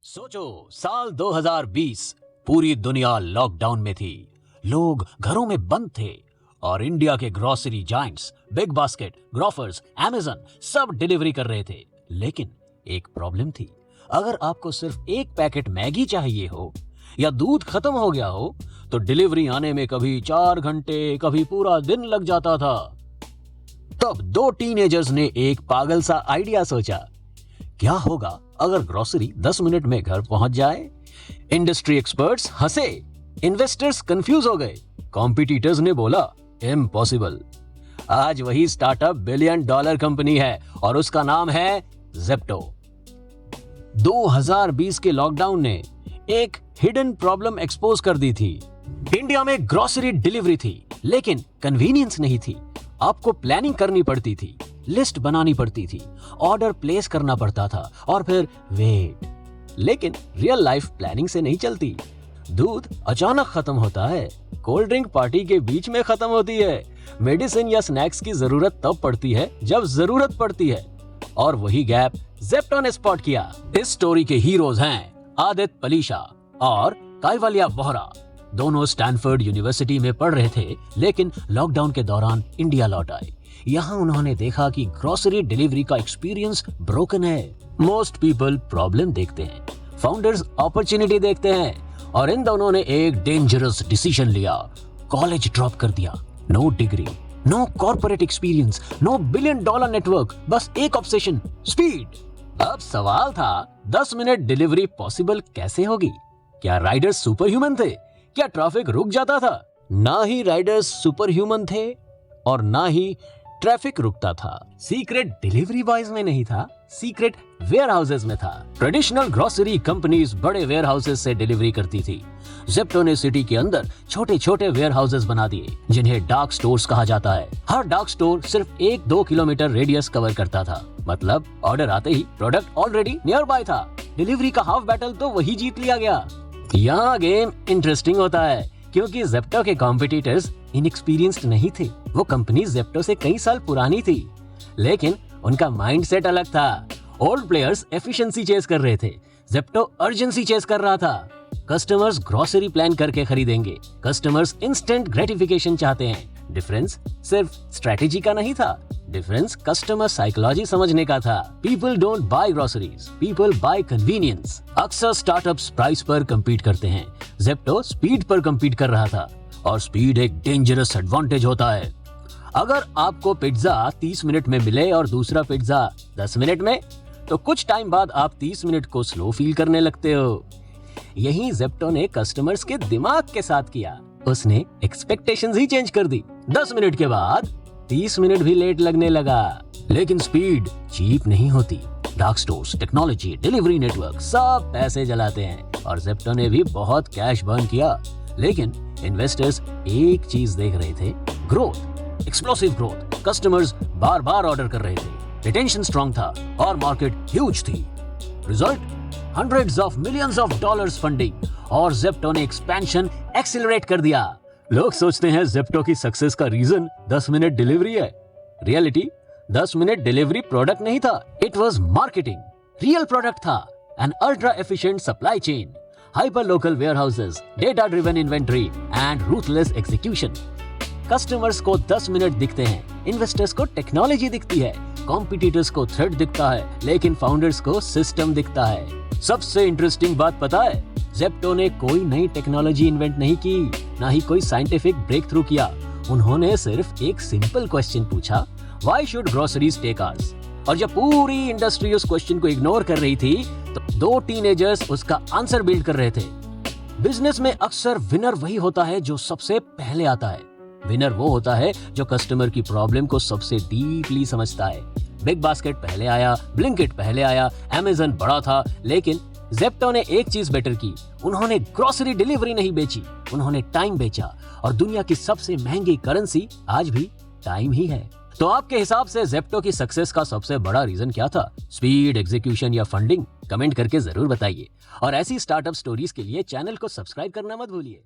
सोचो, साल 2020 पूरी दुनिया लॉकडाउन में थी। लोग घरों में बंद थे और इंडिया के grocery giants big basket, Grofers, Amazon सब डिलीवरी कर रहे थे। लेकिन एक प्रॉब्लम थी। अगर आपको सिर्फ एक पैकेट मैगी चाहिए हो या दूध खत्म हो गया हो तो डिलीवरी आने में कभी 4 घंटे, कभी पूरा दिन लग जाता था। तब दो टीनेजर्स ने एक पागल सा आइडिया सोचा, क्या होगा अगर ग्रोसरी 10 मिनट में घर पहुंच जाए? इंडस्ट्री एक्सपर्ट्स हंसे, इन्वेस्टर्स कंफ्यूज हो गए, कॉम्पिटिटर्स ने बोला इम्पॉसिबल। आज वही स्टार्टअप $1 बिलियन कंपनी है और उसका नाम है ज़ेप्टो। 2020 के लॉकडाउन ने एक हिडन प्रॉब्लम एक्सपोज कर दी थी। इंडिया में ग्रोसरी डिलीवरी थी लेकिन कन्वीनियंस नहीं थी। आपको प्लानिंग करनी पड़ती थी, लिस्ट बनानी पड़ती थी, ऑर्डर प्लेस करना पड़ता था और फिर वेट। लेकिन रियल लाइफ प्लानिंग से नहीं चलती। दूध अचानक खत्म होता है, कोल्ड ड्रिंक पार्टी के बीच में खत्म होती है, मेडिसिन या स्नैक्स की जरूरत तब पड़ती है जब जरूरत पड़ती है। और वही गैप ज़ेप्टो ने स्पॉट किया। इस स्टोरी के हीरोज हैं आदित्य पलीशा और काइवल्या वोहरा। दोनों स्टैनफोर्ड यूनिवर्सिटी में पढ़ रहे थे लेकिन लॉकडाउन के दौरान इंडिया लौट आए। यहाँ उन्होंने देखा कि ग्रोसरी डिलीवरी का एक्सपीरियंस ब्रोकन है। मोस्ट पीपल प्रॉब्लम देखते हैं, फाउंडर्स अपॉर्चुनिटी देखते हैं और इन दोनों ने एक डेंजरस डिसीजन लिया। कॉलेज ड्रॉप कर दिया। No degree, no corporate experience, no $1 billion network, बस एक ऑब्सेशन, स्पीड। अब सवाल था 10 मिनट डिलीवरी पॉसिबल कैसे होगी? क्या राइडर्स सुपर ह्यूमन थे? क्या ट्रैफिक रुक जाता था? ना ही राइडर्स सुपर ह्यूमन थे और ना ही ट्रैफिक रुकता था। सीक्रेट डिलीवरी बॉयज में नहीं था, सीक्रेट वेयर हाउसेज में था। ट्रेडिशनल ग्रोसरी कंपनीज बड़े वेयर हाउसेज से डिलीवरी करती थी। ज़ेप्टो ने सिटी के अंदर छोटे छोटे वेयर हाउसेज बना दिए जिन्हें डार्क स्टोर्स कहा जाता है। हर डार्क स्टोर सिर्फ 1-2 किलोमीटर रेडियस कवर करता था। मतलब ऑर्डर आते ही प्रोडक्ट ऑलरेडी नियर बाय था। डिलीवरी का हाफ बैटल तो वही जीत लिया गया। यहाँ गेम इंटरेस्टिंग होता है क्योंकि ज़ेप्टो के कॉम्पिटिटर्स इनएक्सपीरियंस्ड नहीं थे। वो कंपनी ज़ेप्टो से कई साल पुरानी थी लेकिन उनका माइंडसेट अलग था। ओल्ड प्लेयर्स एफिशिएंसी चेस कर रहे थे, ज़ेप्टो अर्जेंसी चेस कर रहा था। कस्टमर्स ग्रोसरी प्लान करके खरीदेंगे, कस्टमर्स इंस्टेंट ग्रेटिफिकेशन चाहते हैं। डिफरेंस सिर्फ स्ट्रेटेजी का नहीं था, डिफरेंस कस्टमर साइकोलॉजी समझने का था। People don't buy groceries, people buy convenience. अक्सर स्टार्टअप्स प्राइस पर compete करते हैं, ज़ेप्टो स्पीड पर compete कर रहा था और स्पीड एक डेंजरस एडवांटेज होता है। अगर आपको पिज्जा 30 मिनट में मिले और दूसरा पिज्जा 10 मिनट में, तो कुछ टाइम बाद आप 30 मिनट को स्लो फील करने लगते हो। यही ज़ेप्टो ने कस्टमर्स के दिमाग के साथ किया। उसने एक्सपेक्टेशंस ही चेंज कर दी। 10 मिनट के बाद 30 मिनट भी लेट लगने लगा। लेकिन स्पीड चीप नहीं होती। Dark stores, technology, delivery network सब पैसे जलाते हैं और ज़ेप्टो ने भी बहुत कैश बर्न किया। लेकिन इन्वेस्टर्स एक चीज देख रहे थे, ग्रोथ, एक्सप्लोसिव ग्रोथ। कस्टमर्स बार बार ऑर्डर कर रहे थे, रिटेंशन स्ट्रांग था और मार्केट ह्यूज थी। Result hundreds of millions of dollars funding और ज़ेप्टो ने एक्सपेंशन एक्सेलरेट कर दिया। लोग सोचते हैं ज़ेप्टो की सक्सेस का रीजन 10 मिनट डिलीवरी है। रियलिटी 10 मिनट डिलीवरी प्रोडक्ट नहीं था, it was marketing. Real product था an ultra efficient supply chain, hyper local warehouses, data driven inventory and ruthless execution। Customers को 10 मिनट दिखते हैं, इन्वेस्टर्स को टेक्नोलॉजी दिखती है, कॉम्पिटिटर्स को थ्रेट दिखता है, लेकिन फाउंडर्स को सिस्टम दिखता है। सबसे इंटरेस्टिंग बात पता है, ज़ेप्टो ने कोई नई टेक्नोलॉजी इन्वेंट नहीं की, ना ही कोई साइंटिफिक ब्रेक थ्रू किया। उन्होंने सिर्फ एक सिंपल क्वेश्चन पूछा, why should groceries take hours? और जब पूरी इंडस्ट्री उस क्वेश्चन को इग्नोर कर रही थी तो 2 टीनेजर्स उसका आंसर बिल्ड कर रहे थे। बिजनेस में अक्सर विनर वही होता है जो सबसे पहले आता है। विनर वो होता है जो कस्टमर की प्रॉब्लम को सबसे डीपली समझता है। बिग बास्केट पहले आया, ब्लिंकिट पहले आया, अमेज़न बड़ा था, लेकिन ज़ेप्टो ने एक चीज बेटर की। उन्होंने ग्रोसरी डिलीवरी नहीं बेची, उन्होंने टाइम बेचा और दुनिया की सबसे महंगी करेंसी आज भी टाइम ही है। तो आपके हिसाब से ज़ेप्टो की सक्सेस का सबसे बड़ा रीजन क्या था? स्पीड, एग्जीक्यूशन या फंडिंग? कमेंट करके जरूर बताइए और ऐसी स्टार्टअप स्टोरीज के लिए चैनल को सब्सक्राइब करना मत भूलिए।